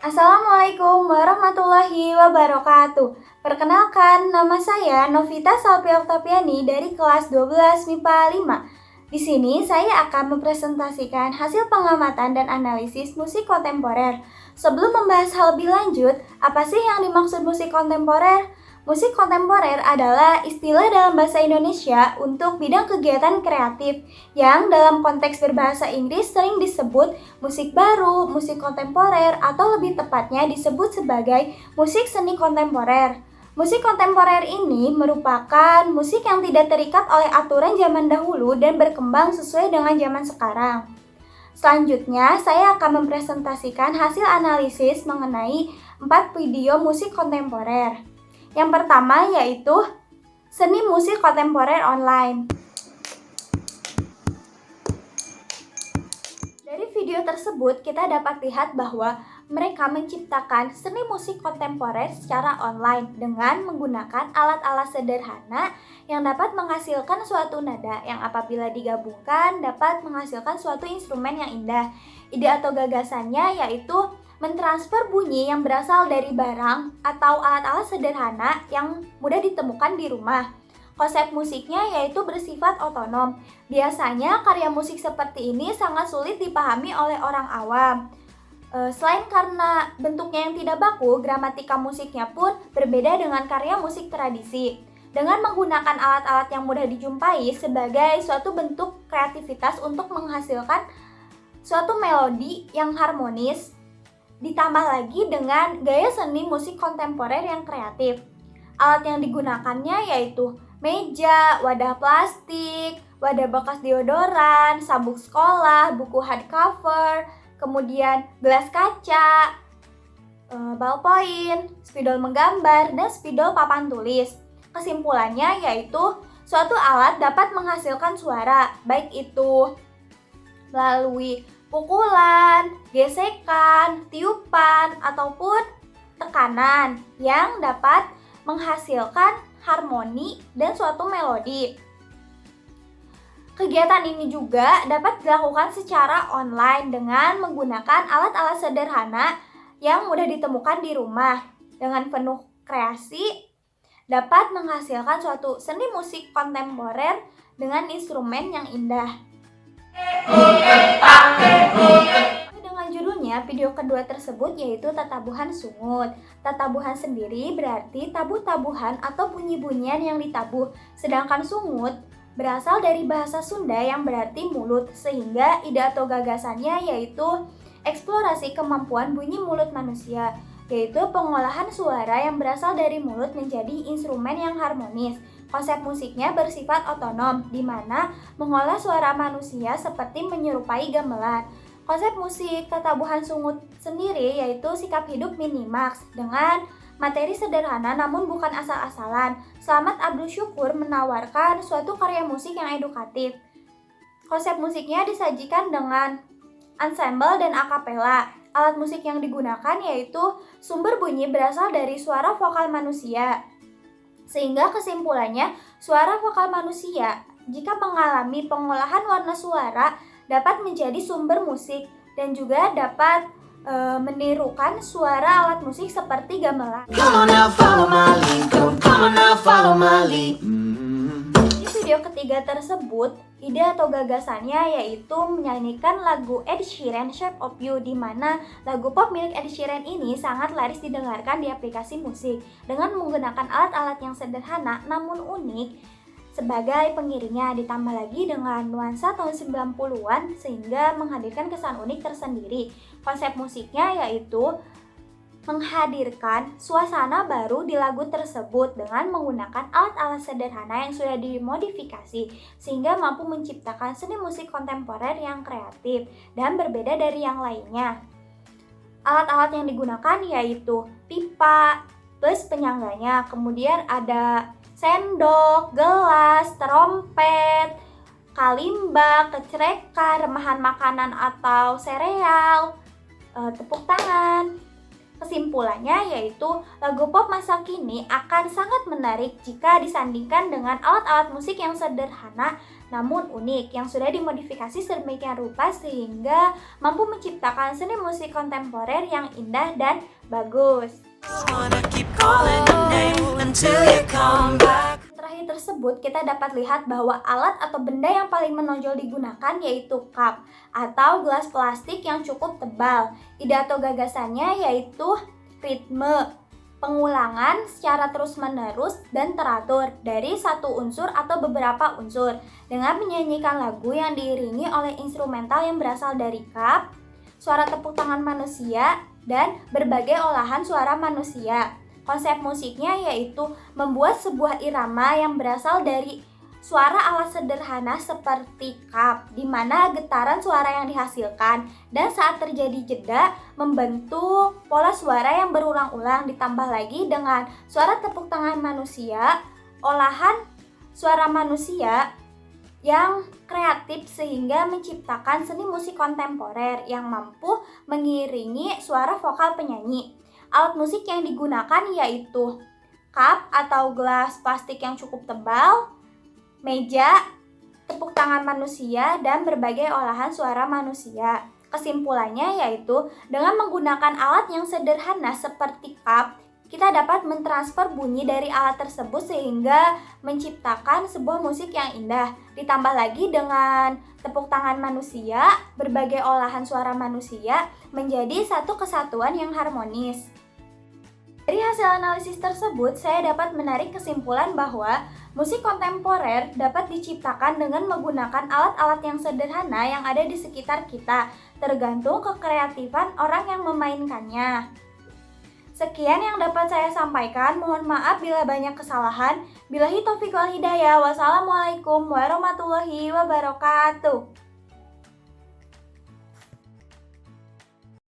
Assalamualaikum warahmatullahi wabarakatuh. Perkenalkan, nama saya Novita Salpi Oktaviani dari kelas 12 MIPA 5. Di sini saya akan mempresentasikan hasil pengamatan dan analisis musik kontemporer. Sebelum membahas hal lebih lanjut, apa sih yang dimaksud musik kontemporer? Musik kontemporer adalah istilah dalam bahasa Indonesia untuk bidang kegiatan kreatif yang dalam konteks berbahasa Inggris sering disebut musik baru, musik kontemporer, atau lebih tepatnya disebut sebagai musik seni kontemporer. Musik kontemporer ini merupakan musik yang tidak terikat oleh aturan zaman dahulu dan berkembang sesuai dengan zaman sekarang. Selanjutnya, saya akan mempresentasikan hasil analisis mengenai 4 video musik kontemporer. Yang pertama yaitu seni musik kontemporer online. Dari video tersebut kita dapat lihat bahwa mereka menciptakan seni musik kontemporer secara online dengan menggunakan alat-alat sederhana yang dapat menghasilkan suatu nada yang apabila digabungkan dapat menghasilkan suatu instrumen yang indah. Ide atau gagasannya yaitu mentransfer bunyi yang berasal dari barang atau alat-alat sederhana yang mudah ditemukan di rumah. Konsep musiknya yaitu bersifat otonom. Biasanya karya musik seperti ini sangat sulit dipahami oleh orang awam. Selain karena bentuknya yang tidak baku, gramatika musiknya pun berbeda dengan karya musik tradisi. Dengan menggunakan alat-alat yang mudah dijumpai sebagai suatu bentuk kreativitas untuk menghasilkan suatu melodi yang harmonis, ditambah lagi dengan gaya seni musik kontemporer yang kreatif. Alat yang digunakannya yaitu meja, wadah plastik, wadah bekas deodoran, sabuk sekolah, buku hardcover, kemudian gelas kaca, ballpoint, spidol menggambar, dan spidol papan tulis. Kesimpulannya yaitu suatu alat dapat menghasilkan suara, baik itu melalui pukulan, gesekan, tiupan, ataupun tekanan yang dapat menghasilkan harmoni dan suatu melodi. Kegiatan ini juga dapat dilakukan secara online dengan menggunakan alat-alat sederhana yang mudah ditemukan di rumah. Dengan penuh kreasi, dapat menghasilkan suatu seni musik kontemporer dengan instrumen yang indah. Dengan judulnya, video kedua tersebut yaitu tatabuhan sungut. Tatabuhan sendiri berarti tabuh-tabuhan atau bunyi-bunyian yang ditabuh. Sedangkan sungut berasal dari bahasa Sunda yang berarti mulut, sehingga ide atau gagasannya yaitu eksplorasi kemampuan bunyi mulut manusia, yaitu pengolahan suara yang berasal dari mulut menjadi instrumen yang harmonis. Konsep musiknya bersifat otonom, di mana mengolah suara manusia seperti menyerupai gamelan. Konsep musik tatabuhan sungut sendiri yaitu sikap hidup minimaks dengan materi sederhana namun bukan asal-asalan. Selamat Abdul Syukur menawarkan suatu karya musik yang edukatif. Konsep musiknya disajikan dengan ensemble dan akapela. Alat musik yang digunakan yaitu sumber bunyi berasal dari suara vokal manusia. Sehingga kesimpulannya, suara vokal manusia jika mengalami pengolahan warna suara dapat menjadi sumber musik dan juga dapat menirukan suara alat musik seperti gamelan. Di video ketiga tersebut, ide atau gagasannya yaitu menyanyikan lagu Ed Sheeran Shape of You, di mana lagu pop milik Ed Sheeran ini sangat laris didengarkan di aplikasi musik dengan menggunakan alat-alat yang sederhana namun unik sebagai pengiringnya, ditambah lagi dengan nuansa tahun 90-an sehingga menghadirkan kesan unik tersendiri. Konsep musiknya yaitu menghadirkan suasana baru di lagu tersebut dengan menggunakan alat-alat sederhana yang sudah dimodifikasi sehingga mampu menciptakan seni musik kontemporer yang kreatif dan berbeda dari yang lainnya. Alat-alat yang digunakan yaitu pipa plus penyangganya, kemudian ada sendok, gelas, trompet, kalimba, kecreka, remahan makanan atau sereal, tepuk tangan. Kesimpulannya yaitu lagu pop masa kini akan sangat menarik jika disandingkan dengan alat-alat musik yang sederhana namun unik yang sudah dimodifikasi sedemikian rupa sehingga mampu menciptakan seni musik kontemporer yang indah dan bagus. Terakhir tersebut, kita dapat lihat bahwa alat atau benda yang paling menonjol digunakan yaitu cup atau gelas plastik yang cukup tebal. Ide atau gagasannya yaitu ritme, pengulangan secara terus-menerus dan teratur dari satu unsur atau beberapa unsur dengan menyanyikan lagu yang diiringi oleh instrumental yang berasal dari cup, suara tepuk tangan manusia, dan berbagai olahan suara manusia. Konsep musiknya yaitu membuat sebuah irama yang berasal dari suara alat sederhana seperti cup, di mana getaran suara yang dihasilkan dan saat terjadi jeda membentuk pola suara yang berulang-ulang, ditambah lagi dengan suara tepuk tangan manusia, olahan suara manusia yang kreatif sehingga menciptakan seni musik kontemporer yang mampu mengiringi suara vokal penyanyi. Alat musik yang digunakan yaitu cup atau gelas plastik yang cukup tebal, meja, tepuk tangan manusia, dan berbagai olahan suara manusia. Kesimpulannya yaitu dengan menggunakan alat yang sederhana seperti cup, kita dapat mentransfer bunyi dari alat tersebut sehingga menciptakan sebuah musik yang indah. Ditambah lagi dengan tepuk tangan manusia, berbagai olahan suara manusia menjadi satu kesatuan yang harmonis. Dari hasil analisis tersebut, saya dapat menarik kesimpulan bahwa musik kontemporer dapat diciptakan dengan menggunakan alat-alat yang sederhana yang ada di sekitar kita, tergantung kekreatifan orang yang memainkannya. Sekian yang dapat saya sampaikan, mohon maaf bila banyak kesalahan. Billahi taufiq wal hidayah. Wassalamualaikum warahmatullahi wabarakatuh.